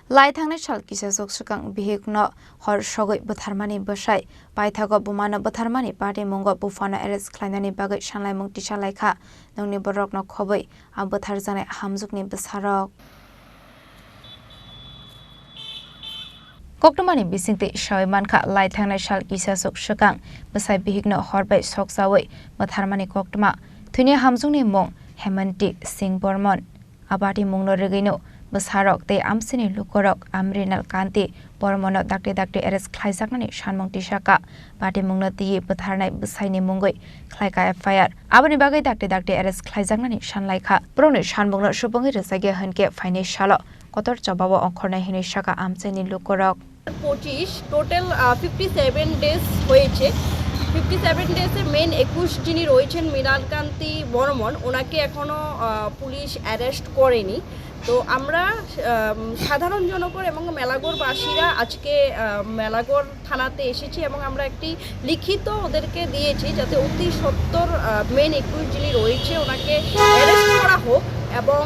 লাই थांनाय साल किसाजक सुकां बिहिकनो हर सगै बुथारमानि बसाय पाइथागो बुमानो बुथारमानि पार्टी मंगो बुफानो एरेस्ट खालायनायनि बागै सानलायमुं तिसालायखा नोंनि बरकनो खबै आ बुथार जानाय हामजुकनि बसारक Koktomani bisingti shawaimanka lai thangnai sal kisasok shakang basai bihigno horbai soksawi batharmani koktoma thuni hamjungni mong Hemanti Singh Bormon abati mungno regaino basarok te amsini lukorok Amrinal Kanti Bormono dakte eres khlaijaknani shanmong tisaka bati mungno ti batharnai basaini mungoi khlaika FIR abani bagai dakte eres khlaijaknani shanlaikha prone shanmongno subangi resage hanke financial কতর জবাব অক্ষরণাই হিনে শাখা আমচাইনি লোকরক 25 total 57 days হয়েছে 57 ডেজে main 21 যিনি রয়েছেন মৃণালকান্তি বর্মন ওনাকে এখনো police arrest করেনি তো আমরা সাধারণ জনগণ এবং মেলাগড়বাসীরা আজকে মেলাগড় থানাতে এসেছি এবং আমরা একটি লিখিত ওদেরকে দিয়েছি যাতে অতি সত্বর মেন 21 যিনি রয়েছে ওনাকে অ্যারেস্ট করা হোক এবং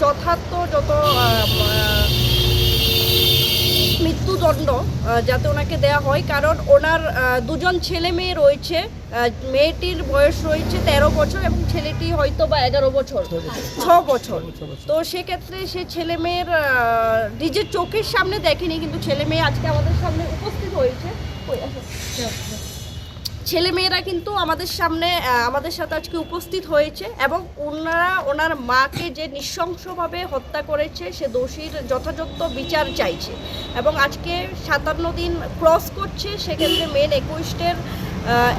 যথার্থ যত মৃত্যুদণ্ড যাতে ওনাকে দেওয়া হয় কারণ ওনার দুজন ছেলে মেয়ে রয়েছে মেয়েটির বয়স রয়েছে 13 বছর এবং ছেলেটি হয়তো বা 11 বছর 6 বছর তো সেক্ষেত্রে সে ছেলে মেয়ের নিজের চোখের সামনে দেখেনি কিন্তু ছেলে মেয়ে আজকে আমাদের সামনে উপস্থিত হয়েছে ছেলেমেয়েরা কিন্তু আমাদের সামনে আমাদের সাথে আজকে উপস্থিত হয়েছে এবং ওনার মাকে যে নৃশংসভাবে হত্যা করেছে সে দোষীর যথাযথ বিচার চাইছে এবং আজকে 57 দিন ক্রস করছে সেক্ষেত্রে মেন 21-এর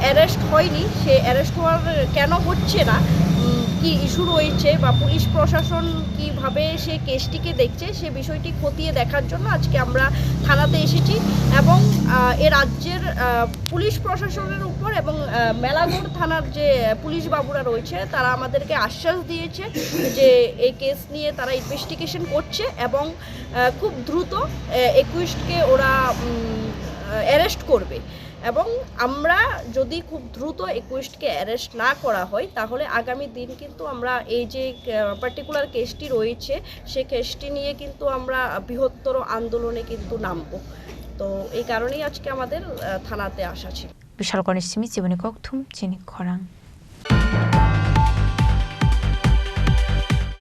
অ্যারেস্ট হয়নি সে অ্যারেস্ট হওয়ার কেন হচ্ছে না কি ইস্যু রয়েছে বা পুলিশ প্রশাসন কিভাবে সে কেসটিকে দেখছে সে বিষয়টি খতিয়ে দেখার জন্য আজকে আমরা থানাতে এসেছি এবং এ রাজ্যের পুলিশ প্রশাসনের উপর এবং মেলাগড় থানার যে পুলিশ বাবুরা রয়েছে তারা আমাদেরকে আশ্বাস দিয়েছে যে এই কেস নিয়ে তারা ইনভেস্টিগেশন করছে এবং খুব দ্রুত 21কে ওরা অ্যারেস্ট করবে এবং আমরা যদি খুব দ্রুত 21কে অ্যারেস্ট না করা হয় তাহলে আগামী দিন কিন্তু আমরা এই যে পার্টিকুলার কেসটি রয়েছে সে কেসটি নিয়ে কিন্তু আমরা বৃহত্তর আন্দোলনে কিন্তু নামবো তো এই কারণেই আজকে আমাদের থানাতে আসা ছিল বিশাল গণেশ সিমি জীবনী ককথুম চিনি খরাং